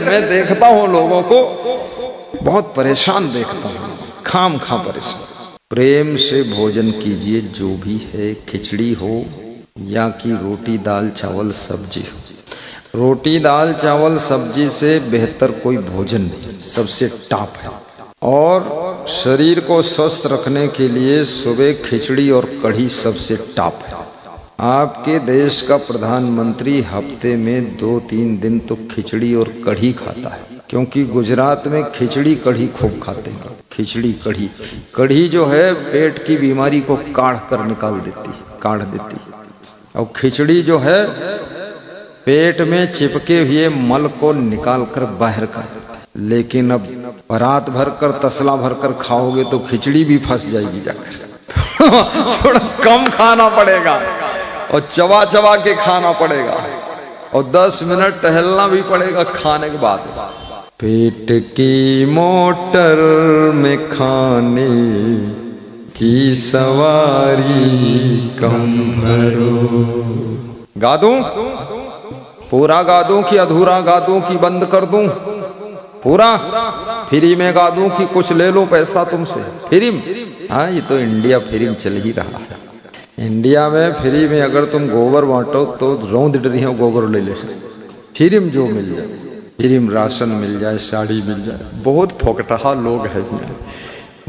मैं देखता हूँ लोगों को बहुत परेशान देखता हूँ, खाम खा परेशान। प्रेम से भोजन कीजिए, जो भी है, खिचड़ी हो या कि रोटी दाल चावल सब्जी हो। रोटी दाल चावल सब्जी से बेहतर कोई भोजन नहीं, सबसे टॉप है। और शरीर को स्वस्थ रखने के लिए सुबह खिचड़ी और कढ़ी सबसे टॉप है। आपके देश का प्रधानमंत्री हफ्ते में 2-3 दिन तो खिचड़ी और कढ़ी खाता है, क्योंकि गुजरात में खिचड़ी कढ़ी खूब खाते हैं। खिचड़ी कढ़ी, कढ़ी जो है पेट की बीमारी को काढ़ कर निकाल देती है, काढ़ देती है। और खिचड़ी जो है पेट में चिपके हुए मल को निकाल कर बाहर कर देती है। लेकिन अब रात भर कर तसला भर कर खाओगे तो खिचड़ी भी फंस जाएगी जाकर। थोड़ा कम खाना पड़ेगा और चबा चबा के खाना पड़ेगा और 10 मिनट टहलना भी पड़ेगा खाने के बाद। पेट की मोटर में खाने की सवारी कम भरो। गा दूं? पूरा गा दूं कि अधूरा गा दूं कि बंद कर दूं? पूरा फ्री में गा दूं कि कुछ ले लो पैसा तुमसे? फ्री में? हाँ, ये तो इंडिया फ्री में चल ही रहा है। इंडिया में फ्री में अगर तुम गोबर बांटो तो रौंद डरी हो गोबर ले ले। फ्री में जो मिल जाए, फ्री में राशन मिल जाए, साड़ी मिल जाए। बहुत फोकटहा लोग हैं यहाँ,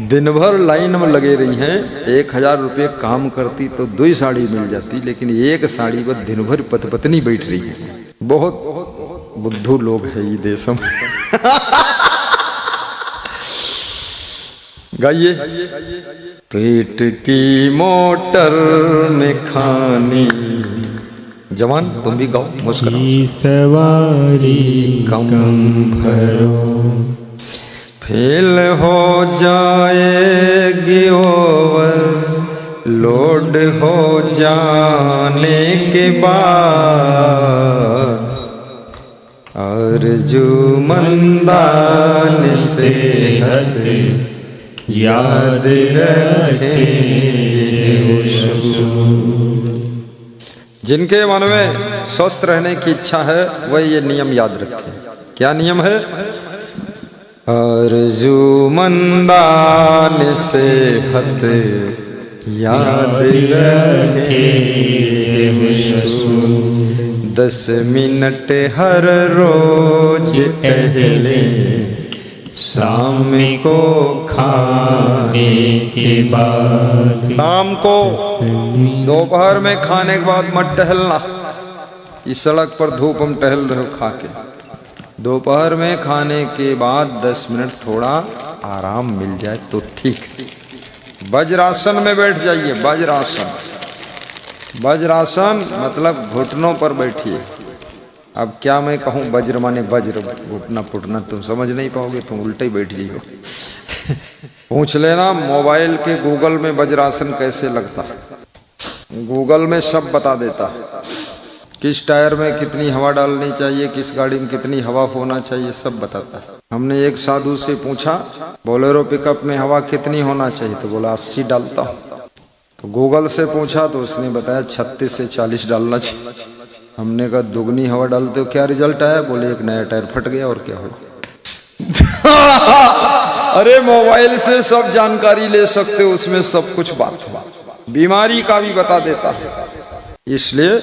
दिन भर लाइन में लगे रही हैं। 1000 रुपये काम करती तो 2 साड़ी मिल जाती, लेकिन एक साड़ी पर दिन भर पत्नी बैठ रही है। बहुत बुद्धू लोग हैं ये देश में। गाइए। पेट की मोटर में खाने, जवान तुम भी गाओ, मुस्कुराओ। सवारी कम भरो, फेल हो जाएगी ओवर लोड हो जाने के बाद, अर्जुमंदान सेहत याद रखे। जिनके मन में स्वस्थ रहने की इच्छा है वह ये नियम याद रखे। क्या नियम है? अर्जुमंदान सेहत याद रखे। 10 मिनट हर रोज टहले, शाम को खाने के बाद। शाम को, दोपहर में खाने के बाद मत टहलना। इस सड़क पर धूप में टहल रहे हो खा के। दोपहर में खाने के बाद 10 मिनट थोड़ा आराम मिल जाए तो ठीक है। वज्रासन में बैठ जाइए। वज्रासन, वज्रासन मतलब घुटनों पर बैठिए। अब क्या मैं कहूँ, वज्र माने वज्र, घुटना पुटना तुम समझ नहीं पाओगे, तुम उल्टे ही बैठ जाइए। पूछ लेना मोबाइल के गूगल में वज्रासन कैसे लगता है। गूगल में सब बता देता है, किस टायर में कितनी हवा डालनी चाहिए, किस गाड़ी में कितनी हवा होना चाहिए, सब बताता है। हमने एक साधु से पूछा बोलेरो पिकअप में हवा कितनी होना चाहिए, तो बोला 80 डालता हूँ। तो गूगल से पूछा तो उसने बताया 36 से 40 डालना चाहिए। हमने कहा दुगनी हवा डालते हो क्या रिजल्ट आया? बोले एक नया टायर फट गया और क्या हो। अरे मोबाइल से सब जानकारी ले सकते हो, उसमें सब कुछ बात हुआ, बीमारी का भी बता देता है। इसलिए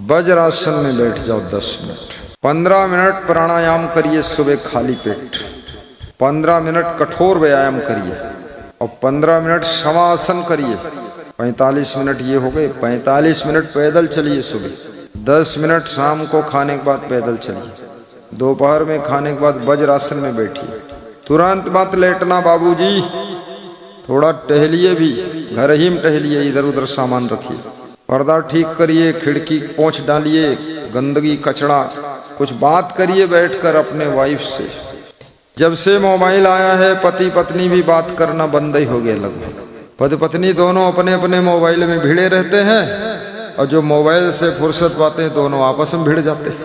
वज्रासन में बैठ जाओ 10 मिनट। 15 मिनट प्राणायाम करिए सुबह खाली पेट। 15 मिनट कठोर व्यायाम करिए और 15 मिनट शवासन करिए। 45 मिनट ये हो गए। 45 मिनट पैदल चलिए सुबह। 10 मिनट शाम को खाने के बाद पैदल चलिए। दोपहर में खाने के बाद वज्रासन में बैठिए। तुरंत मत लेटना बाबूजी, थोड़ा टहलिए भी, घर ही में टहलिए, इधर उधर सामान रखिए। पर्दा ठीक करिए, खिड़की पोंछ डालिए, गंदगी कचड़ा, कुछ बात करिए बैठकर अपने वाइफ से। जब से मोबाइल आया है पति पत्नी भी बात करना बंद ही हो गया लगभग। पति पत्नी दोनों अपने अपने मोबाइल में भिड़े रहते हैं और जो मोबाइल से फुर्सत पाते हैं दोनों आपस में भिड़ जाते हैं।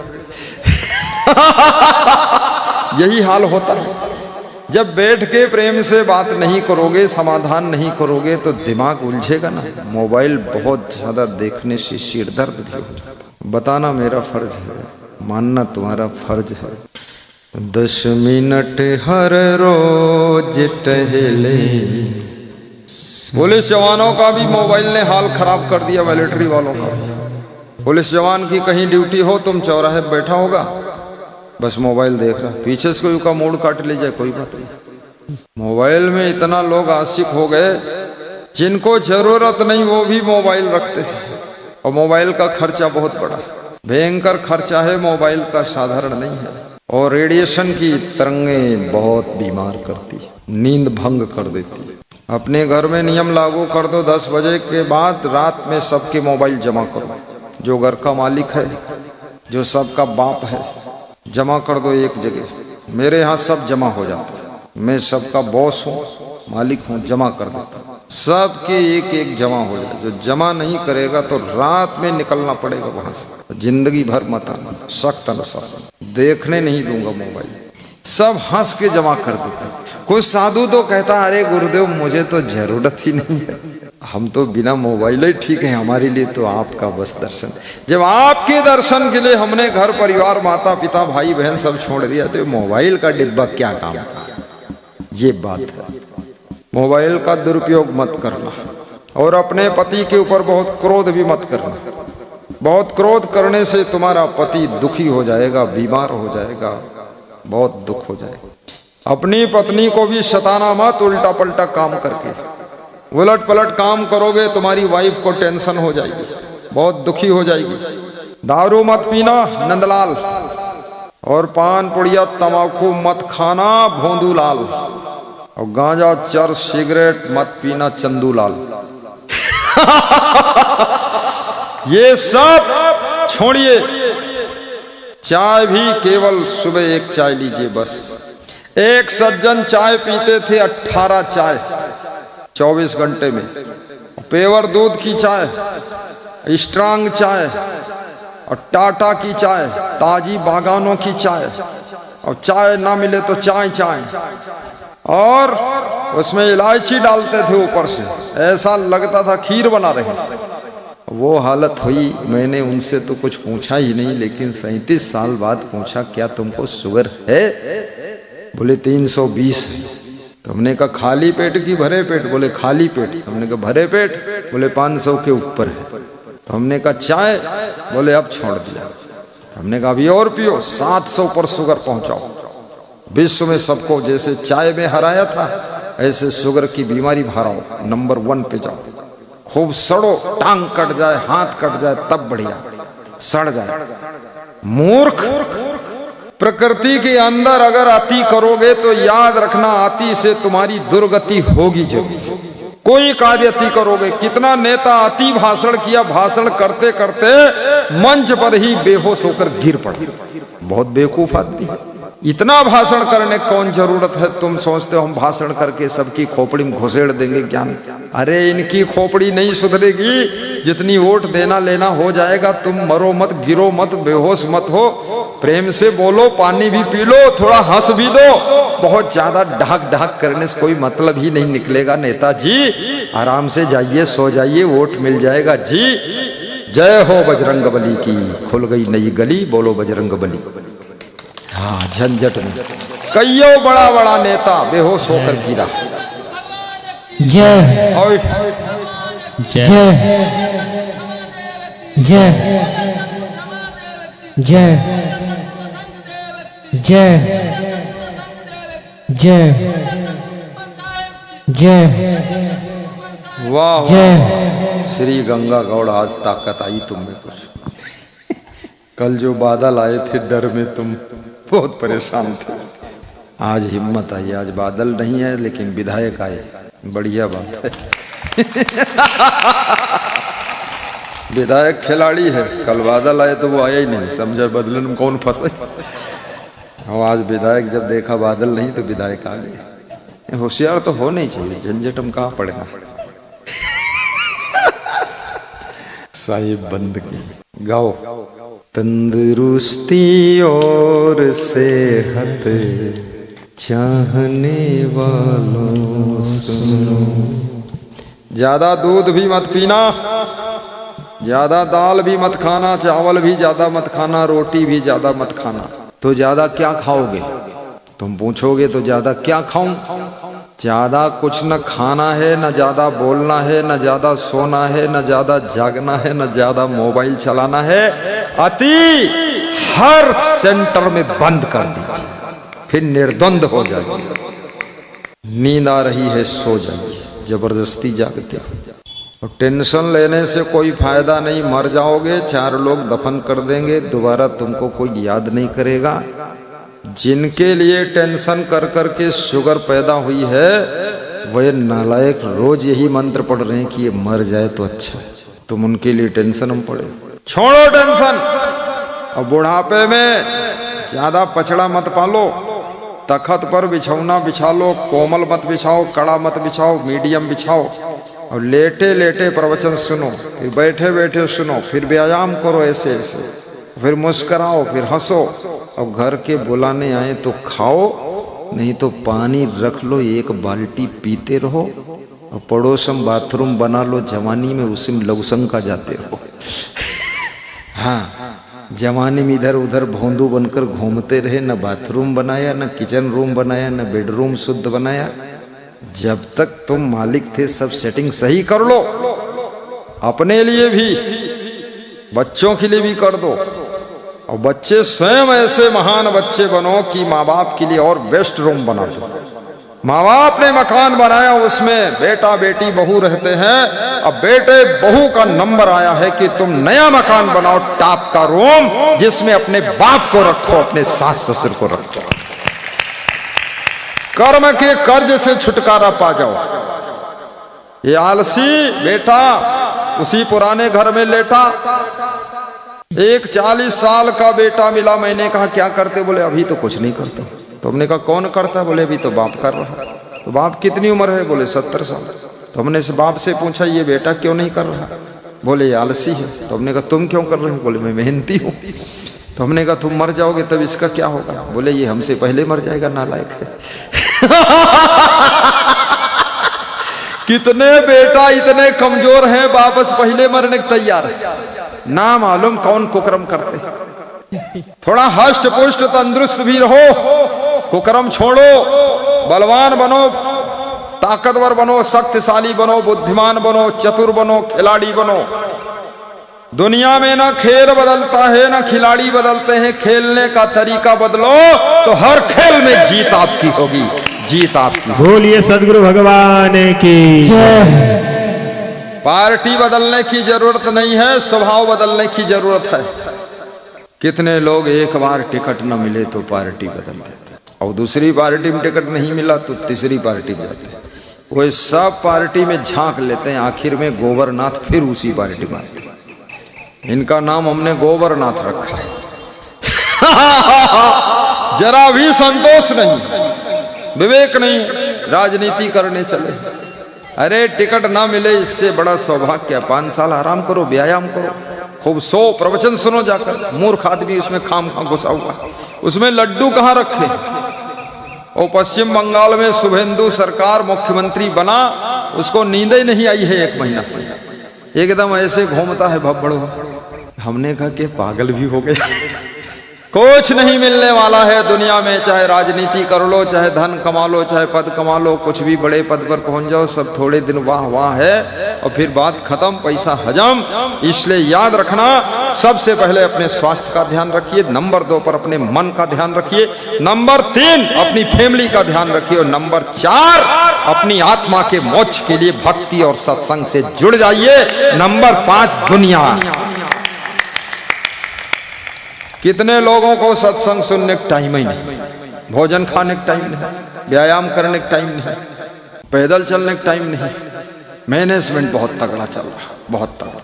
यही हाल होता है। जब बैठ के प्रेम से बात नहीं करोगे, समाधान नहीं करोगे तो दिमाग उलझेगा ना। मोबाइल बहुत ज्यादा देखने से सिर दर्द भी हो जाता है। बताना मेरा फर्ज है, मानना तुम्हारा फर्ज है। 10 मिनट हर रोज टहले। पुलिस जवानों का भी मोबाइल ने हाल खराब कर दिया, मिलिट्री वालों का। पुलिस जवान की कहीं ड्यूटी हो, तुम चौराहे बैठा होगा, बस मोबाइल देख रहा, पीछे से कोई का मूड काट ले जाए कोई बात नहीं। मोबाइल में इतना लोग आशिक हो गए, जिनको जरूरत नहीं वो भी मोबाइल रखते हैं। और मोबाइल का खर्चा बहुत बड़ा, भयंकर खर्चा है मोबाइल का, साधारण नहीं है। और रेडिएशन की तरंगें बहुत बीमार करती है, नींद भंग कर देती है। अपने घर में नियम लागू कर दो, 10 बजे के बाद रात में सबके मोबाइल जमा करो। जो घर का मालिक है, जो सबका बाप है, जमा कर दो एक जगह। मेरे यहाँ सब जमा हो जाता है, मैं सबका बॉस हूँ, मालिक हूँ, जमा कर देता हूँ। सबके एक एक जमा हो जाए। जो जमा नहीं करेगा तो रात में निकलना पड़ेगा वहां से, जिंदगी भर मत आना। सख्त अनुशासन, देखने नहीं दूंगा मोबाइल। सब हंस के जमा कर देते। कोई साधु तो कहता अरे गुरुदेव मुझे तो जरूरत ही नहीं है, हम तो बिना मोबाइल ही ठीक है, हमारे लिए तो आपका बस दर्शन। जब आपके दर्शन के लिए हमने घर परिवार माता पिता भाई बहन सब छोड़ दिया, तो मोबाइल का डिब्बा क्या काम का? ये बात है। मोबाइल का दुरुपयोग मत करना, और अपने पति के ऊपर बहुत क्रोध भी मत करना। बहुत क्रोध करने से तुम्हारा पति दुखी हो जाएगा, बीमार हो जाएगा, बहुत दुख हो जाएगा। अपनी पत्नी को भी सताना मत, उल्टा पलटा काम करके। उलट पलट काम करोगे तुम्हारी वाइफ को टेंशन हो जाएगी, बहुत दुखी हो जाएगी। दारू मत पीना नंदलाल, और पान पुड़िया तंबाकू मत खाना भोंदूलाल, और गांजा चरस सिगरेट मत पीना चंदूलाल। ये सब छोड़िए। चाय भी केवल सुबह एक चाय लीजिए बस। एक सज्जन चाय पीते थे 18 चाय 24 घंटे में। पेवर दूध की चाय, स्ट्रांग चाय, और टाटा की चाय, ताजी बागानों की चाय, और चाय ना मिले तो चाय चाय, और उसमें इलायची डालते थे ऊपर से, ऐसा लगता था खीर बना रहे। वो हालत हुई। मैंने उनसे तो कुछ पूछा ही नहीं, लेकिन 37 साल बाद पूछा क्या तुमको शुगर है? बोले 320 है। तो हमने कहा खाली पेट की भरे पेट? बोले खाली पेट। हमने कहा भरे पेट? बोले 500 के ऊपर है। तो हमने कहा चाय? बोले अब छोड़ दिया। हमने कहा अभी और पियो, 700 पर शुगर पहुंचाओ। विश्व में सबको जैसे चाय में हराया था, ऐसे शुगर की बीमारी हराओ, नंबर 1 पे जाओ। खूब सड़ो, टांग कट जाए, हाथ कट जाए तब बढ़िया, सड़ जाए। मूर्ख, प्रकृति के अंदर अगर अति करोगे तो याद रखना अति से तुम्हारी दुर्गति होगी जरूर। कोई कार्य अति करोगे, कितना नेता अति भाषण किया, भाषण करते करते मंच पर ही बेहोश होकर गिर पड़ा। बहुत बेवकूफ आदमी है। इतना भाषण करने कौन जरूरत है? तुम सोचते हो हम भाषण करके सबकी खोपड़ी में घुसेड़ देंगे ज्ञान? अरे इनकी खोपड़ी नहीं सुधरेगी, जितनी वोट देना लेना हो जाएगा। तुम मरो मत, गिरो मत, बेहोश मत हो, प्रेम से बोलो, पानी भी पी लो, थोड़ा हंस भी दो। बहुत ज्यादा ढाक ढाक करने से कोई मतलब ही नहीं निकलेगा। नेताजी आराम से जाइए, सो जाइए, वोट मिल जाएगा जी। जय हो बजरंग बली की, खुल गई नई गली, बोलो बजरंग बली। हाँ, झंझट में कईयों बड़ा बड़ा नेता बेहोश होकर गिरा। जय जय जय जय जय जय जय। वाह जय श्री गंगा गौड़, आज ताकत आई तुम में कुछ। कल जो बादल आए थे डर में तुम बहुत परेशान थे, आज हिम्मत आई। आज बादल नहीं है लेकिन विधायक आए, बढ़िया बात है। विधायक खिलाड़ी है, कल बादल आए तो वो आया ही नहीं, समझा बदले में कौन फंसे। और आज विधायक जब देखा बादल नहीं तो विधायक आ गए। होशियार तो होना ही चाहिए, झंझट में कहाँ पड़ेगा। साहिब बंद की गाओ। तंदुरुस्ती और सेहत चाहने वालों सुनो। ज्यादा दूध भी मत पीना, ज्यादा दाल भी मत खाना, चावल भी ज्यादा मत खाना, रोटी भी ज्यादा मत खाना। तो ज्यादा क्या खाओगे? तुम पूछोगे तो ज्यादा क्या खाऊं? ज्यादा कुछ न खाना है, न ज्यादा बोलना है, न ज्यादा सोना है, न ज्यादा जागना है, न ज्यादा मोबाइल चलाना है। अति हर सेंटर में बंद कर दीजिए, फिर निर्द्वंद हो जाइए। नींद आ रही है सो जाइए, जबरदस्ती जागते हो। और टेंशन लेने से कोई फायदा नहीं, मर जाओगे, 4 लोग दफन कर देंगे, दोबारा तुमको कोई याद नहीं करेगा। जिनके लिए टेंशन कर कर के शुगर पैदा हुई है, वह नालायक रोज यही मंत्र पढ़ रहे हैं कि ये मर जाए तो अच्छा है। तुम उनके लिए टेंशन हम पड़े, छोड़ो टेंशन। और बुढ़ापे में ज्यादा पचड़ा मत पालो, तखत पर बिछौना बिछा लो, कोमल मत बिछाओ, कड़ा मत बिछाओ, मीडियम बिछाओ। और लेटे लेटे प्रवचन सुनो, फिर बैठे बैठे सुनो, फिर व्यायाम करो ऐसे ऐसे, फिर मुस्कराओ, फिर हंसो। अब घर के बुलाने आए तो खाओ, नहीं तो पानी रख लो, 1 बाल्टी पीते रहो। और पड़ोस में बाथरूम बना लो, जवानी में उसी में लघुशंका जाते रहो। हाँ, जवानी में इधर उधर भोंदू बनकर घूमते रहे, न बाथरूम बनाया, न किचन रूम बनाया, न बेडरूम शुद्ध बनाया। जब तक तुम मालिक थे सब सेटिंग सही कर लो, अपने लिए भी, बच्चों के लिए भी कर दो। और बच्चे स्वयं ऐसे महान बच्चे बनो कि माँ बाप के लिए और बेस्ट रूम बना दो। माँ बाप ने मकान बनाया, उसमें बेटा बेटी बहू रहते हैं। अब बेटे बहू का नंबर आया है कि तुम नया मकान बनाओ, टॉप का रूम, जिसमें अपने बाप को रखो, अपने सास ससुर को रखो। कर्म के कर्ज से छुटकारा पा जाओ। ये आलसी बेटा उसी पुराने घर में लेटा। एक 40 साल का बेटा मिला, मैंने कहा क्या करते? बोले अभी तो कुछ नहीं करता। तो हमने कहा कौन करता? बोले अभी तो बाप कर रहा। तो बाप कितनी उम्र है? बोले 70 साल। तो हमने इस बाप से पूछा ये बेटा क्यों नहीं कर रहा? बोले ये आलसी है। तो हमने कहा तुम क्यों कर रहे हो? बोले मैं मेहनती हूँ। तो हमने कहा तुम मर जाओगे तब इसका क्या होगा? बोले ये हमसे पहले मर जाएगा, नालायक है। कितने बेटा इतने कमजोर हैं, वापस पहले मरने को तैयार है। ना मालूम कौन कुकर्म करते। थोड़ा हष्ट पुष्ट तंदुरुस्त भी रहो, कुकर्म छोड़ो, बलवान बनो, ताकतवर बनो, शक्तिशाली बनो, बुद्धिमान बनो, चतुर बनो, खिलाड़ी बनो। दुनिया में ना खेल बदलता है ना खिलाड़ी बदलते हैं, खेलने का तरीका बदलो तो हर खेल में जीत आपकी होगी, जीत आपकी। बोलिए सदगुरु भगवान की जय। पार्टी बदलने की जरूरत नहीं है, स्वभाव बदलने की जरूरत है। कितने लोग एक बार टिकट न मिले तो पार्टी बदल देते, और दूसरी पार्टी में टिकट नहीं मिला तो तीसरी पार्टी में जाते हैं। वो सब पार्टी में झांक लेते हैं, आखिर में गोबरनाथ फिर उसी पार्टी में आते हैं। इनका नाम हमने गोबरनाथ रखा है। जरा भी संतोष नहीं, विवेक नहीं, राजनीति करने चले। अरे टिकट ना मिले इससे बड़ा सौभाग्य। 5 साल आराम करो, व्यायाम करो, खूब सो, प्रवचन सुनो जाकर। मूर्ख आदमी उसमें खाम खा घुसा हुआ, उसमें लड्डू कहाँ रखे। और पश्चिम बंगाल में शुभेंदु सरकार मुख्यमंत्री बना, उसको नींद ही नहीं आई है 1 महीना से, एकदम ऐसे घूमता है भब्बड़ो। हमने कहा कि पागल भी हो गए। कुछ नहीं मिलने वाला है दुनिया में, चाहे राजनीति कर लो, चाहे धन कमा लो, चाहे पद कमा लो, कुछ भी बड़े पद पर पहुंच जाओ, सब थोड़े दिन वाह वाह है और फिर बात खत्म, पैसा हजम। इसलिए याद रखना, सबसे पहले अपने स्वास्थ्य का ध्यान रखिए, नंबर 2 पर अपने मन का ध्यान रखिए, नंबर 3 अपनी फैमिली का ध्यान रखिए, और नंबर 4 अपनी आत्मा के मोक्ष के लिए भक्ति और सत्संग से जुड़ जाइए। नंबर 5 दुनिया। कितने लोगों को सत्संग सुनने का टाइम ही नहीं, भोजन खाने का टाइम नहीं, व्यायाम करने का टाइम नहीं, पैदल चलने का टाइम नहीं। मैनेजमेंट बहुत तगड़ा चल रहा, बहुत तगड़ा।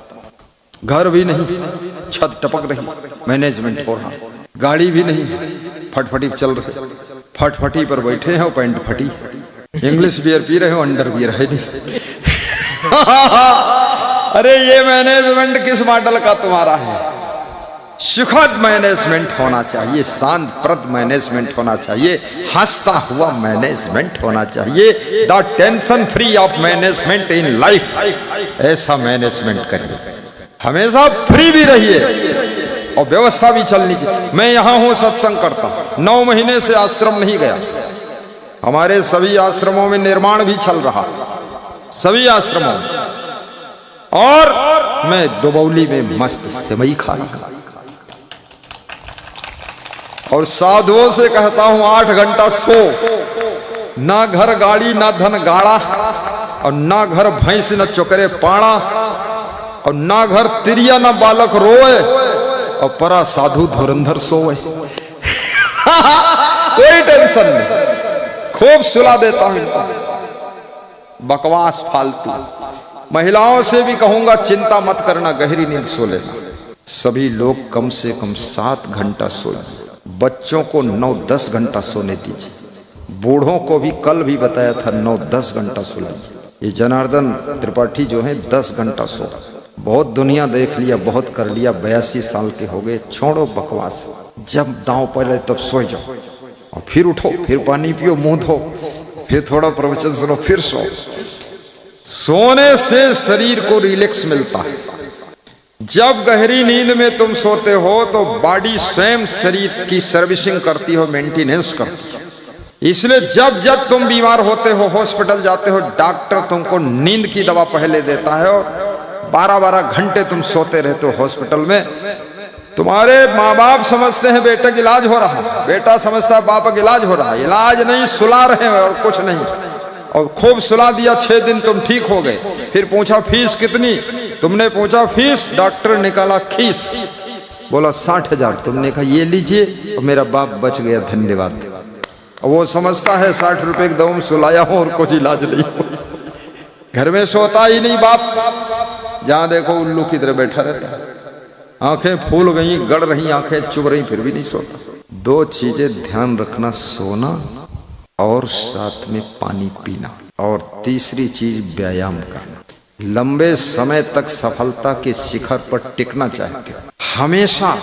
घर भी नहीं, छत टपक रही, मैनेजमेंट हो रहा। गाड़ी भी नहीं, फटफटी चल रही, फटफटी पर बैठे हैं और पैंट फटी। इंग्लिश बियर पी रहे हो, अंडर बियर है नहीं। अरे ये मैनेजमेंट किस मॉडल का तुम्हारा है? सुखद मैनेजमेंट होना चाहिए, शांत प्रद मैनेजमेंट होना चाहिए, हंसता हुआ मैनेजमेंट होना चाहिए, the tension free of management in life. ऐसा मैनेजमेंट करिए। हमेशा फ्री भी रहिए और व्यवस्था भी चलनी चाहिए। मैं यहां हूं, सत्संग करता हूं, 9 महीने से आश्रम नहीं गया। हमारे सभी आश्रमों में निर्माण भी चल रहा, सभी आश्रमों में, और मैं दुबौली में मस्त सेवई खा रहा और साधुओं से कहता हूं 8 घंटा सो, ना घर गाड़ी ना धन गाड़ा, और ना घर भैंस न चोकरे पाड़ा, और ना घर तिरिया ना बालक रोए, और परा साधु धुरंधर सोए। कोई टेंशन नहीं, खूब सुला देता हूं इनको। बकवास फालतू। महिलाओं से भी कहूंगा चिंता मत करना, गहरी नींद सो लेना। सभी लोग कम से कम 7 घंटा सोए। बच्चों को 9-10 घंटा सोने दीजिए। बूढ़ों को भी कल भी बताया था 9-10 घंटा सुलाइए। ये जनार्दन त्रिपाठी जो है 10 घंटा सो। बहुत दुनिया देख लिया, बहुत कर लिया, 82 साल के हो गए। छोड़ो बकवास, जब दांव पड़े तब सो जाओ और फिर उठो, फिर पानी पियो, मुंह धो, फिर थोड़ा प्रवचन सुनो, फिर सो। सोने से शरीर को रिलैक्स मिलता है। जब गहरी नींद में तुम सोते हो तो बॉडी स्वयं शरीर की सर्विसिंग करती हो, मेंटेनेंस करती है। इसलिए जब जब तुम बीमार होते हो, हॉस्पिटल जाते हो, डॉक्टर तुमको नींद की दवा पहले देता है और 12-12 घंटे तुम सोते रहते हो हॉस्पिटल में। तुम्हारे माँ बाप समझते हैं बेटे का इलाज हो रहा है, बेटा समझता है बाप का इलाज हो रहा है। इलाज नहीं, सुला रहे हैं और कुछ नहीं। और खूब सुला दिया, 6 दिन तुम ठीक हो गए। फिर पूछा फीस कितनी, तुमने पूछा फीस, डॉक्टर निकाला खीस, बोला 60,000। तुमने कहा ये लीजिए और मेरा बाप बच गया, धन्यवाद। वो समझता है 60 रुपए की दवा में सुलाया हो और कुछ इलाज नहीं हो। घर में सोता ही नहीं बाप, जहां देखो उल्लू की तरह बैठा रहता है। आंखें फूल गई, गड़ रही आंखें, चुभ रही, फिर भी नहीं सोता। 2 चीजें ध्यान रखना, सोना और साथ में पानी पीना, और तीसरी चीज व्यायाम करना। लंबे समय तक सफलता के शिखर पर टिकना चाहते हो, हमेशा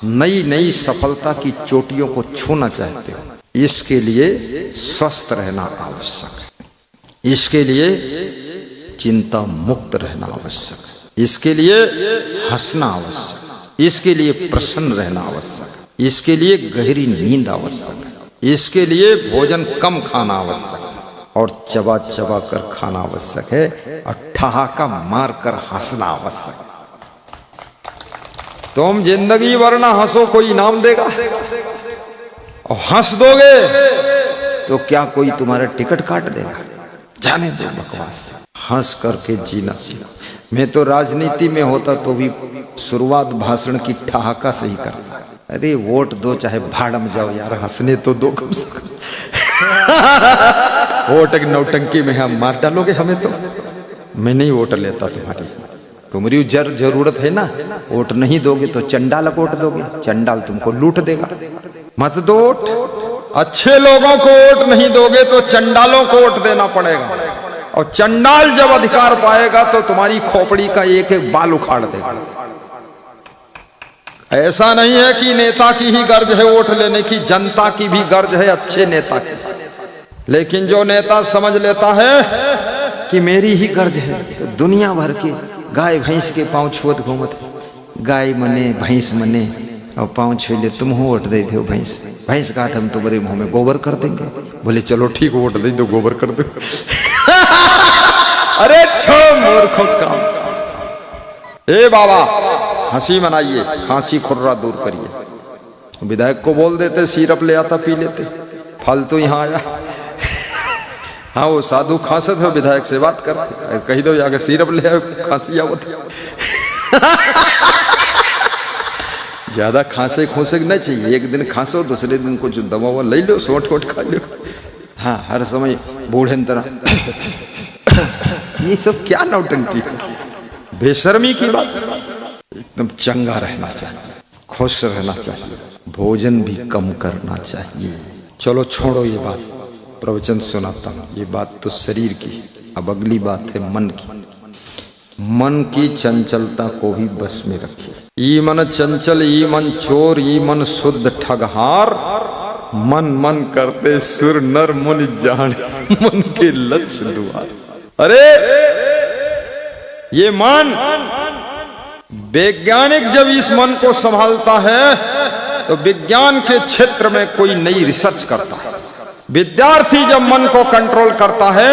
नई नई सफलता की चोटियों को छूना चाहते हो, इसके लिए स्वस्थ रहना आवश्यक है। इसके लिए चिंता मुक्त रहना आवश्यक है। इसके लिए हंसना आवश्यक है। इसके लिए प्रसन्न रहना आवश्यक है। इसके लिए गहरी नींद आवश्यक है। इसके लिए भोजन कम खाना आवश्यक है और चबा चबा कर खाना आवश्यक है, और ठहाका मार कर हंसना आवश्यक है। तुम जिंदगी भर ना हंसो, कोई इनाम देगा, और हंस दोगे तो क्या कोई तुम्हारा टिकट काट देगा? जाने दो बकवास, हंस करके जीना सीखो। मैं तो राजनीति में होता तो भी शुरुआत भाषण की ठहाका से ही करता। अरे वोट दो चाहे भाड़ में जाओ यार, हंसने तो दो कम से कम। वोट एक नौटंकी में हम मार डालोगे हमें तो। मैं नहीं वोट लेता तुम्हारी, तुम्हारी जरूरत है ना। वोट नहीं दोगे तो चंडाल को वोट दोगे, चंडाल तुमको लूट देगा। मत दो वोट। अच्छे लोगों को वोट नहीं दोगे तो चंडालों को वोट देना पड़ेगा, और चंडाल जब अधिकार पाएगा तो तुम्हारी खोपड़ी का एक एक बाल उखाड़ देगा। ऐसा नहीं है कि नेता की ही गर्ज है वोट लेने की, जनता की भी गर्ज है अच्छे नेता की। लेकिन जो नेता समझ लेता है कि मेरी ही गर्ज है, तो दुनिया भर के गाय भैंस के पांव छुअत घूमत, गाय मने भैंस मने और पांव छू ले, तुम हो वोट दे दो भैंस, भैंस का हम तुम्हारे मुंह में गोबर कर देंगे। बोले चलो ठीक, वोट दे दो, गोबर कर दो। अरे छोड़ो मूर्खों काम। ए बाबा, हंसी मनाइए, खांसी खुर्रा दूर करिए। विधायक को बोल देते सिरप ले आता, पी लेते, फालतू यहाँ आया। हाँ वो साधु खांसत हो, विधायक से बात करते, कही दो जाकर सिरप ले आओ, खांसी आवत। ज्यादा खांसे खोसे नहीं चाहिए, एक दिन खांसो, दूसरे दिन कुछ दवा ले लो, सोट वोट खा लो। हाँ हर समय बूढ़े तरह ये सब क्या नौटंकी, बेशर्मी की बात। एकदम चंगा रहना चाहिए, खुश रहना चाहिए, भोजन भी कम करना चाहिए। चलो छोड़ो ये बात, प्रवचन सुनाता हूँ। ये बात तो शरीर की, अब अगली बात है मन की। मन की चंचलता को भी बस में रखिए। ई मन चंचल, ई मन चोर, ई मन शुद्ध ठगहार, मन मन करते सुर नर मुनि जाने, मन के लक्ष्य द्वार। अरे ये मन वैज्ञानिक जब इस मन को संभालता है तो विज्ञान के क्षेत्र में कोई नई रिसर्च करता है। विद्यार्थी जब मन को कंट्रोल करता है,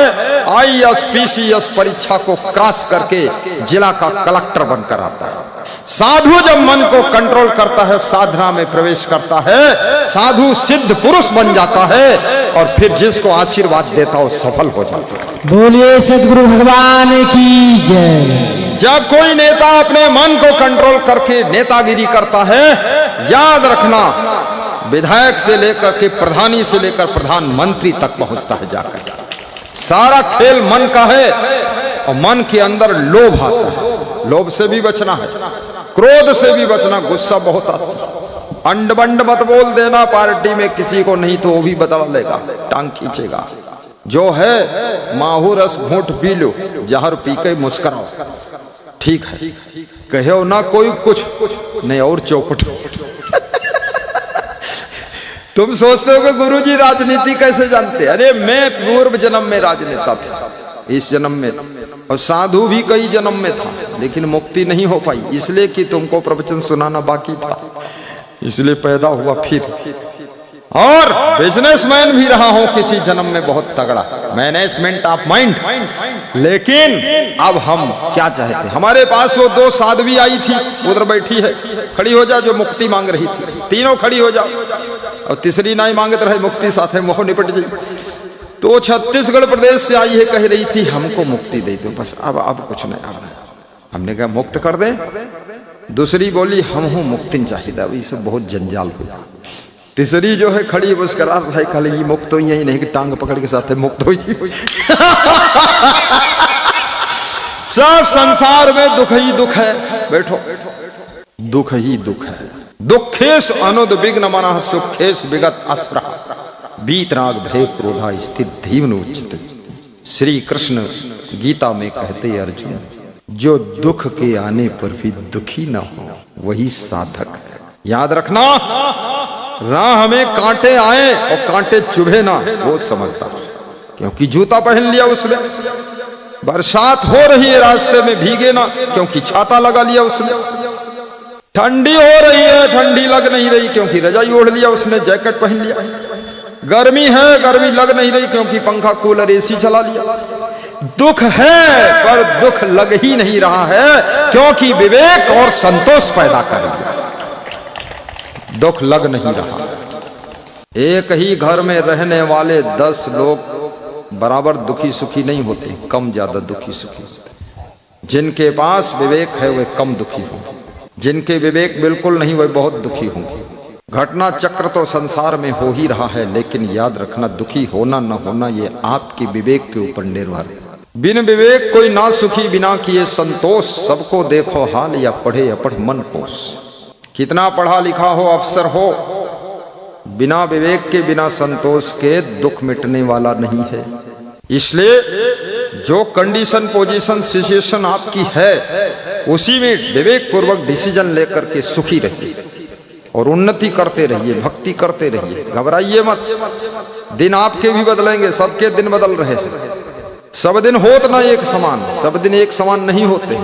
आईएएस पीसीएस परीक्षा को क्रॉस करके जिला का कलेक्टर बनकर आता है। साधु जब मन को कंट्रोल करता है, साधना में प्रवेश करता है, साधु सिद्ध पुरुष बन जाता है और फिर जिसको आशीर्वाद देता हो सफल हो जाता है। बोलिए सदगुरु भगवान की जय। जब कोई नेता अपने मन को कंट्रोल करके नेतागिरी करता है, याद रखना विधायक से लेकर के प्रधानी से लेकर प्रधानमंत्री तक पहुंचता है जाकर। सारा खेल मन का है और मन के अंदर लोभ आता है। लोभ से भी बचना है, क्रोध से भी बचना, गुस्सा बहुत आता है। अंड बंड मत बोल देना पार्टी में किसी को, नहीं तो वो भी बदला लेगा, टांग खींचेगा। जो है माहू रस घूंट पी लो, जहर पी के मुस्कुराओ, ठीक है। कहो ना कोई कुछ नहीं और चौपट। तुम सोचते हो कि गुरुजी राजनीति कैसे जानते? अरे मैं पूर्व जन्म में राजनेता था, इस जन्म में, और साधु भी कई जन्म में था, लेकिन मुक्ति नहीं हो पाई, इसलिए कि तुमको प्रवचन सुनाना बाकी था, इसलिए पैदा हुआ फिर। और बिजनेसमैन भी रहा हूं किसी जन्म में बहुत तगड़ा, मैनेजमेंट ऑफ माइंड। लेकिन अब हम क्या चाहते? हमारे पास वो दो साध्वी आई थी, उधर बैठी है, खड़ी हो जा, जो मुक्ति मांग रही थी। तीनों खड़ी हो जाओ, और तीसरी नहीं मांगते रहे, मुक्ति साथ है, मोह निपट जाए। तो छत्तीसगढ़ प्रदेश से आई है, कह रही थी हमको मुक्ति दे दो बस, अब कुछ नहीं, अब नहीं। हमने कहा मुक्त कर दे। दूसरी बोली हम हूं मुक्ति चाहिए, अब इसे बहुत जंजाल हुआ। तीसरी जो है खड़ी बस करार भाई, खाली ये मुक्त हो यही नहीं कि टांग पकड़ के साथ है मुक्त हो। सब संसार में दुख ही दुख है, बैठो, दुख ही दुख है। दुखेश अनुद्विग्न मनः सुखेश विगत अस्पृहा वीतराग भय क्रोधा स्थित धीमन उच्चते। श्री कृष्ण गीता में कहते अर्जुन, जो दुख के आने पर भी दुखी ना हो वही साधक है। याद रखना, राह में कांटे आए और कांटे चुभे ना, वो समझता, क्योंकि जूता पहन लिया उसने। बरसात हो रही है, रास्ते में भीगे ना, क्योंकि छाता लगा लिया उसने। ठंडी हो रही है, ठंडी लग नहीं रही, क्योंकि रजाई ओढ़ लिया उसने, जैकेट पहन लिया। गर्मी है, गर्मी लग नहीं रही, क्योंकि पंखा कूलर एसी चला लिया। दुख है पर दुख लग ही नहीं रहा है, क्योंकि विवेक और संतोष पैदा कर रहा है। दुख लग नहीं रहा। एक ही घर में रहने वाले 10 लोग बराबर दुखी सुखी नहीं होते, कम ज्यादा दुखी सुखी होते। जिनके पास विवेक है वे कम दुखी होंगे, जिनके विवेक बिल्कुल नहीं वे बहुत दुखी होंगे। घटना चक्र तो संसार में हो ही रहा है, लेकिन याद रखना दुखी होना न होना ये आपके विवेक के ऊपर निर्भर है। बिन विवेक कोई ना सुखी, बिना किए संतोष। सबको देखो हाल, या पढ़े अपढ़ मन कोस। कितना पढ़ा लिखा हो, अफसर हो, बिना विवेक के, बिना संतोष के दुख मिटने वाला नहीं है। इसलिए जो कंडीशन, पोजीशन, सिचुएशन आपकी है, उसी में विवेक पूर्वक डिसीजन लेकर के सुखी रहिए और उन्नति करते रहिए, भक्ति करते रहिए। घबराइए मत, दिन आपके भी बदलेंगे, सबके दिन बदल रहे हैं। सब दिन होत ना एक समान, सब दिन एक समान नहीं होते।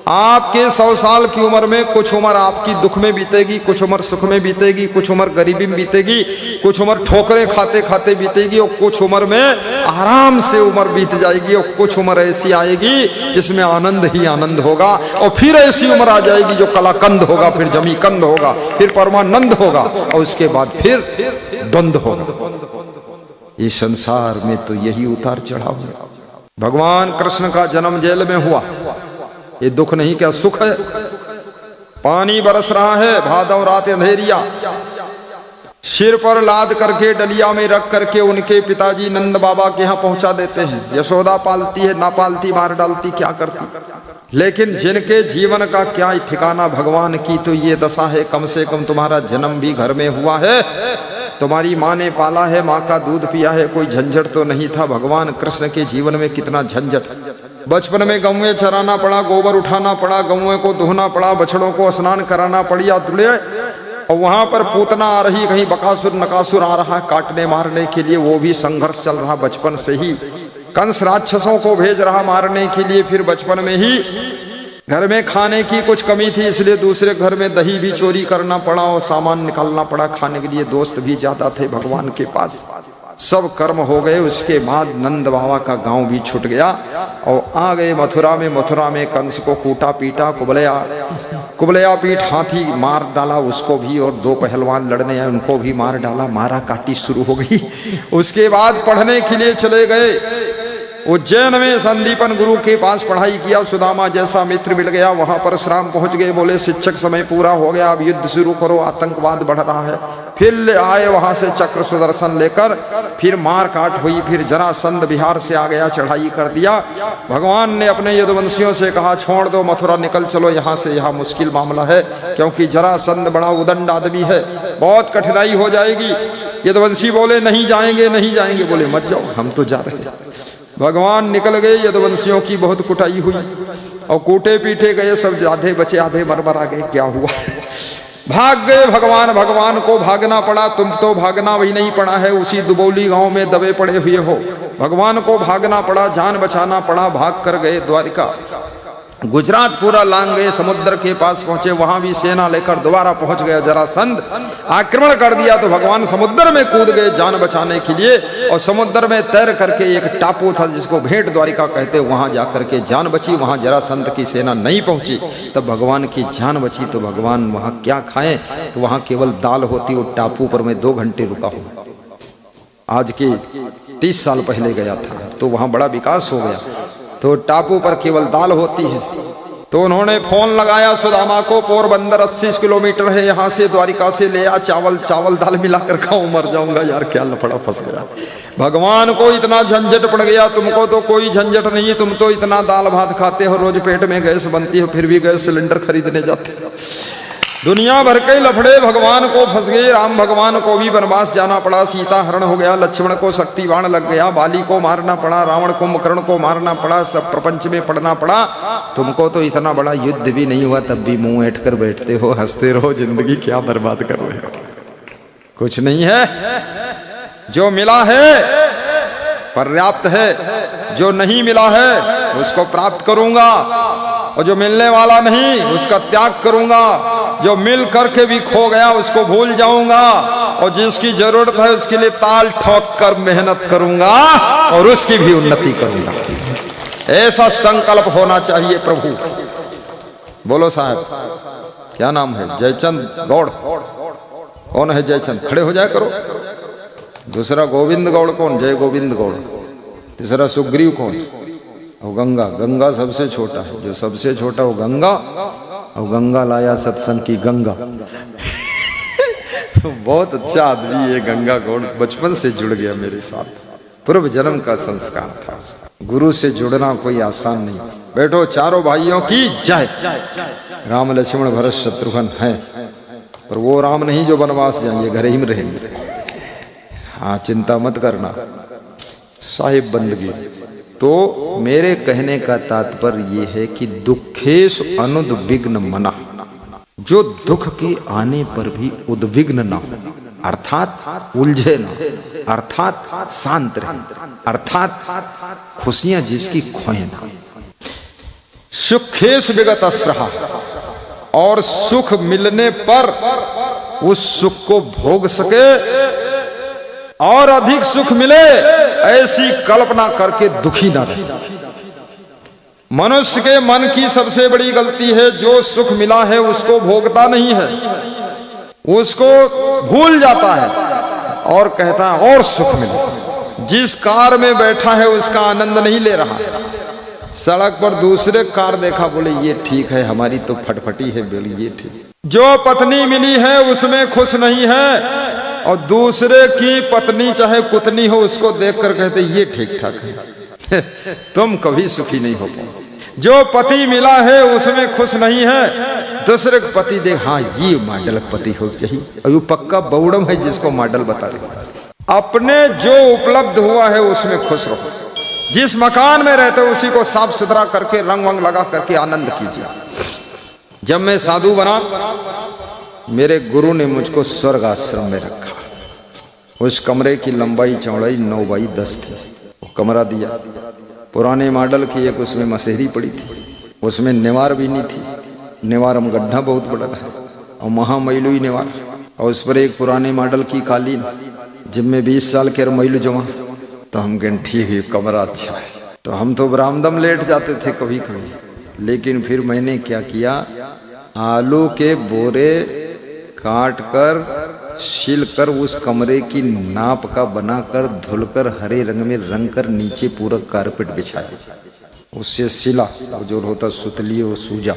आपके 100 साल की उम्र में कुछ उम्र आपकी दुख में बीतेगी, कुछ उम्र सुख में बीतेगी, कुछ उम्र गरीबी में बीतेगी, कुछ उम्र ठोकरें खाते खाते बीतेगी, और कुछ उम्र में आराम से उम्र बीत जाएगी, और कुछ उम्र ऐसी आएगी जिसमें आनंद ही आनंद होगा, और फिर ऐसी उम्र आ जाएगी जो कलाकंद होगा, फिर जमीकंद होगा, फिर परमानंद होगा, और उसके बाद फिर द्वंद्व होगा। इस संसार में तो यही उतार चढ़ाव है। भगवान कृष्ण का जन्म जेल में हुआ, ये दुख नहीं क्या सुख है? पानी बरस रहा है, भादव रात अंधेरिया, सिर पर लाद करके डलिया में रख करके उनके पिताजी नंद बाबा के यहाँ पहुंचा देते हैं। यशोदा पालती है, ना पालती मार डालती, क्या करती। लेकिन जिनके जीवन का क्या ठिकाना, भगवान की तो ये दशा है। कम से कम तुम्हारा जन्म भी घर में हुआ है, तुम्हारी माँ ने पाला है, माँ का दूध पिया है, कोई झंझट तो नहीं था। भगवान कृष्ण के जीवन में कितना झंझट। बचपन में गौएं चराना पड़ा, गोबर उठाना पड़ा, गौएं को धोना पड़ा, बछड़ों को स्नान कराना पड़िया दुले, और वहां पर पूतना आ रही, कहीं बकासुर नकासुर आ रहा है काटने मारने के लिए, वो भी संघर्ष चल रहा बचपन से ही। कंस राक्षसों को भेज रहा मारने के लिए, फिर बचपन में ही घर में खाने की कुछ कमी थी, इसलिए दूसरे घर में दही भी चोरी करना पड़ा और सामान निकालना पड़ा खाने के लिए। दोस्त भी ज्यादा थे भगवान के पास। सब कर्म हो गए। उसके बाद नंद बाबा का गांव भी छूट गया और आ गए मथुरा में। मथुरा में कंस को कूटा पीटा, कुबलया पीठ, हाथी मार डाला उसको भी, और दो पहलवान लड़ने आए उनको भी मार डाला। मारा काटी शुरू हो गई। उसके बाद पढ़ने के लिए चले गए उज्जैन में। संदीपन गुरु के पास पढ़ाई किया। सुदामा जैसा मित्र मिल गया। वहां परशुराम पहुंच गए। बोले शिक्षक समय पूरा हो गया, अब युद्ध शुरू करो, आतंकवाद बढ़ रहा है। फिर आए वहां से चक्र सुदर्शन लेकर। फिर मार काट हुई। फिर जरासंध बिहार से आ गया, चढ़ाई कर दिया। भगवान ने अपने यदुवंशियों से कहा छोड़ दो, मथुरा निकल चलो यहाँ से, यहाँ मुश्किल मामला है, क्योंकि जरासंध बड़ा उदंड आदमी है, बहुत कठिनाई हो जाएगी। यदुवंशी बोले नहीं जाएंगे, नहीं जाएंगे। बोले मत जाओ, हम तो जा रहे हैं। भगवान निकल गए। यदुवंशियों की बहुत कुटाई हुई और कूटे पीटे गए सब। आधे बचे, आधे मर आ गए। क्या हुआ? भाग गए भगवान। भगवान को भागना पड़ा। तुम तो भागना भी नहीं पड़ा है, उसी दुबौली गांव में दबे पड़े हुए हो। भगवान को भागना पड़ा, जान बचाना पड़ा। भाग कर गए द्वारिका, गुजरात पूरा लांग गए। समुद्र के पास पहुंचे, वहां भी सेना लेकर दोबारा पहुंच गया जरासंध। आक्रमण कर दिया तो भगवान समुद्र में कूद गए जान बचाने के लिए। और समुद्र में तैर करके एक टापू था जिसको भेंट द्वारिका कहते, वहां जाकर के जान बची। वहां जरासंध की सेना नहीं पहुंची, तब भगवान की जान बची। तो भगवान वहां क्या खाएं? तो वहां केवल दाल होती। वो टापू पर मैं 2 घंटे रुका हूं। आज के 30 साल पहले गया था, तो वहां बड़ा विकास हो गया। तो टापू पर केवल दाल होती है। तो उन्होंने फोन लगाया सुदामा को, पोरबंदर 80 किलोमीटर है यहाँ से, द्वारिका से ले आ चावल दाल मिलाकर खाऊं, मर जाऊंगा यार, क्या लफड़ा फंस गया। भगवान को इतना झंझट पड़ गया, तुमको तो कोई झंझट नहीं, तुम तो इतना दाल भात खाते हो, रोज पेट में गैस बनती हो, फिर भी गैस सिलेंडर खरीदने जाते हो। दुनिया भर के लफड़े भगवान को फंस गए। राम भगवान को भी वनवास जाना पड़ा, सीता हरण हो गया, लक्ष्मण को शक्ति बाण लग गया, बाली को मारना पड़ा, रावण को कुंभकर्ण को मारना पड़ा, सब प्रपंच में पड़ना पड़ा। तुमको तो इतना बड़ा युद्ध भी नहीं हुआ, तब भी मुंह ऐंठ कर बैठते हो, हंसते रहो, जिंदगी क्या बर्बाद कर रहे हो। कुछ नहीं है, जो मिला है पर्याप्त है, जो नहीं मिला है उसको प्राप्त करूंगा, और जो मिलने वाला नहीं उसका त्याग करूंगा। जो मिल करके भी खो गया उसको भूल जाऊंगा, और जिसकी जरूरत है उसके लिए ताल ठोक कर मेहनत करूंगा और उसकी भी उन्नति करूंगा। ऐसा संकल्प होना चाहिए प्रभु। बोलो साहब, क्या नाम है? जयचंद गौड़। कौन है जयचंद? खड़े हो जाए करो। दूसरा गोविंद गौड़ कौन? जय गोविंद गौड़। तीसरा सुग्रीव कौन? और गंगा सबसे छोटा है, जो सबसे छोटा वो गंगा, और गंगा लाया सत्संग की गंगा। बहुत अच्छा आदमी है गंगा गौड़, बचपन से जुड़ गया मेरे साथ, पूर्व जन्म का संस्कार था। गुरु से जुड़ना कोई आसान नहीं। बैठो, चारों भाइयों की जय। राम लक्ष्मण भरत शत्रुघ्न है, पर वो राम नहीं जो वनवास जाएंगे, घर ही में रहेंगे। हाँ, चिंता मत करना, साहिब बंदगी। तो मेरे कहने का तात्पर्य ये है कि दुखेश अनुद्विग्न मना, जो दुख के आने पर भी उद्विग्न ना हो, अर्थात उलझे ना, अर्थात शांत रहे, अर्थात खुशियां जिसकी खोए ना। सुखेश विगत अस्रहा, और सुख मिलने पर उस सुख को भोग सके और अधिक सुख मिले, ऐसी कल्पना करके दुखी ना रहे। मनुष्य के मन की सबसे बड़ी गलती है, जो सुख मिला है उसको भोगता नहीं है, उसको भूल जाता है और कहता है और सुख मिले। जिस कार में बैठा है उसका आनंद नहीं ले रहा, सड़क पर दूसरे कार देखा, बोले ये ठीक है, हमारी तो फटफटी है, बोले ये ठीक। जो पत्नी मिली है उसमें खुश नहीं है, और दूसरे की पत्नी चाहे कुतनी हो उसको देखकर कहते ये ठीक ठाक है। तुम कभी सुखी नहीं हो पाओ। जो पति मिला है उसमें खुश नहीं है, दूसरे का पति देख, हाँ ये मॉडल पति हो चाहिए, और ये पक्का बौड़म है जिसको मॉडल बता रहे। अपने जो उपलब्ध हुआ है उसमें खुश रहो। जिस मकान में रहते हो उसी को साफ सुथरा करके रंग वंग लगा करके आनंद कीजिए। जब मैं साधु बना, मेरे गुरु ने मुझको स्वर्ग आश्रम में रखा। उस कमरे की लंबाई चौड़ाई 9x10 थी। वो कमरा दिया, पुराने मॉडल की एक उसमें मसेहरी पड़ी थी, उसमें निवार भी नहीं थी, निवार में गड्ढा बहुत बड़ा है और महामैलू ही निवार, और उस पर एक पुराने मॉडल की कालीन जिनमें 20 साल के मैलू जमा। तो हम कहें ठीक है कमरा अच्छा है, तो हम तो बरामदा में लेट जाते थे कभी कभी। लेकिन फिर मैंने क्या किया, आलू के बोरे काट कर छिल कर उस कमरे की नाप का बनाकर धुलकर हरे रंग में रंग कर नीचे पूरा कारपेट बिछाया, उससे सिला वो जो होता सुतली वो सूजा,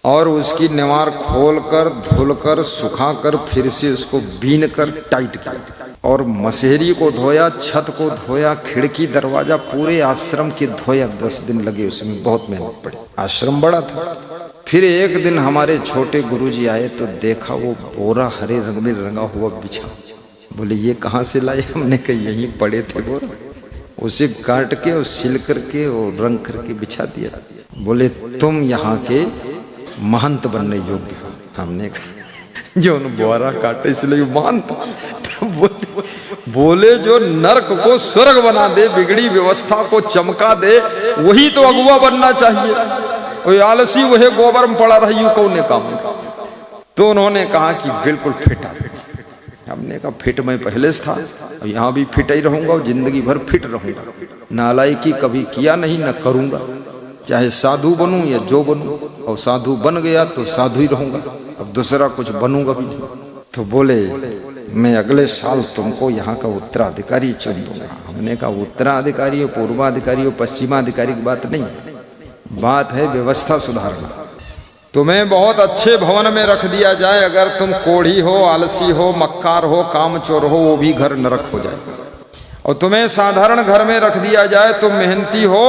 और उसकी निवार खोलकर धुलकर सुखाकर फिर से उसको बीन कर टाइट किया, और मशहरी को धोया, छत को धोया, खिड़की दरवाजा पूरे आश्रम के धोया। 10 दिन लगे उसमें, बहुत मेहनत पड़ी, आश्रम बड़ा था। फिर एक दिन हमारे छोटे गुरुजी आए तो देखा वो बोरा हरे रंग में रंगा हुआ बिछा। बोले ये कहाँ से लाए? हमने कहा यहीं पड़े थे बोरा, उसे काट के और सिल करके और रंग करके बिछा दिया। बोले तुम यहाँ के महंत बनने योग्य हो। हमने कहा जो बोरा काटे इसलिए महंत? तो बोले जो नरक को स्वर्ग बना दे, बिगड़ी व्यवस्था को चमका दे, वही तो अगुआ बनना चाहिए। और आलसी वह गोबर में पड़ा रही कौन ने काम। तो उन्होंने कहा कि बिल्कुल फिट आ। हमने कहा फिट मैं पहले से था, यहाँ भी फिट ही रहूंगा और जिंदगी भर फिट रहूंगा। नालायकी कभी किया नहीं, न करूंगा, चाहे साधु बनूं या जो बनूं, और साधु बन गया तो साधु ही रहूंगा, अब दूसरा कुछ बनूंगा भी नहीं। तो बोले मैं अगले साल तुमको यहाँ का उत्तराधिकारी चुन दूंगा। हमने कहा उत्तराधिकारी और पूर्वाधिकारी और पश्चिमाधिकारी की बात नहीं है, बात है व्यवस्था सुधारना। तुम्हें बहुत अच्छे भवन में रख दिया जाए, अगर तुम कोढ़ी हो, आलसी हो, मक्कार हो, कामचोर हो, वो भी घर नरक हो जाएगा। और तुम्हें साधारण घर में रख दिया जाए, तुम मेहनती हो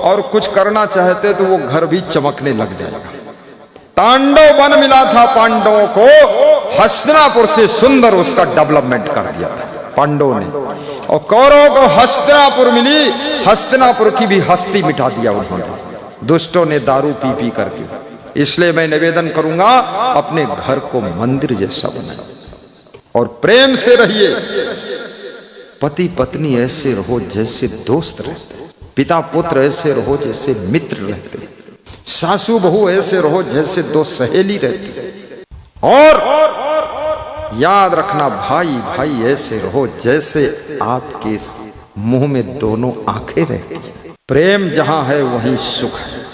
और कुछ करना चाहते तो वो घर भी चमकने लग जाएगा। तांडव वन मिला था पांडवों को, हस्तिनापुर से सुंदर उसका डेवलपमेंट कर दिया था पांडवों ने, और कौरवों को हस्तिनापुर मिली, हस्तिनापुर की भी हस्ती मिटा दिया उन्होंने, दुष्टों ने दारू पी पी करके। इसलिए मैं निवेदन करूंगा अपने घर को मंदिर जैसा बनाए और प्रेम से रहिए। पति पत्नी ऐसे रहो जैसे दोस्त रहते, पिता पुत्र ऐसे रहो जैसे मित्र रहते, सासू बहू ऐसे रहो जैसे दो सहेली रहती, और याद रखना भाई भाई ऐसे रहो जैसे आपके मुंह में दोनों आंखें रहती। प्रेम जहां है वहीं सुख है,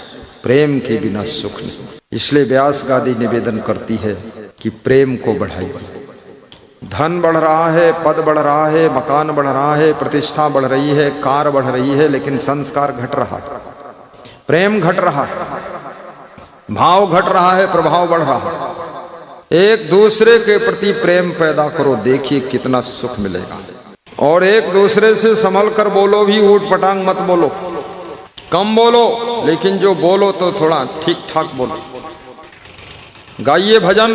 प्रेम के बिना सुख नहीं। इसलिए व्यास गादी निवेदन करती है कि प्रेम को बढ़ाइए। धन बढ़ रहा है, पद बढ़ रहा है, मकान बढ़ रहा है, प्रतिष्ठा बढ़ रही है, कार बढ़ रही है, लेकिन संस्कार घट रहा है, प्रेम घट रहा है, भाव घट रहा है, प्रभाव बढ़ रहा है। एक दूसरे के प्रति प्रेम पैदा करो, देखिए कितना सुख मिलेगा। और एक दूसरे से संभल कर बोलो भी, ऊट पटांग मत बोलो, कम बोलो, लेकिन जो बोलो तो थोड़ा ठीक ठाक बोलो। गाइए भजन।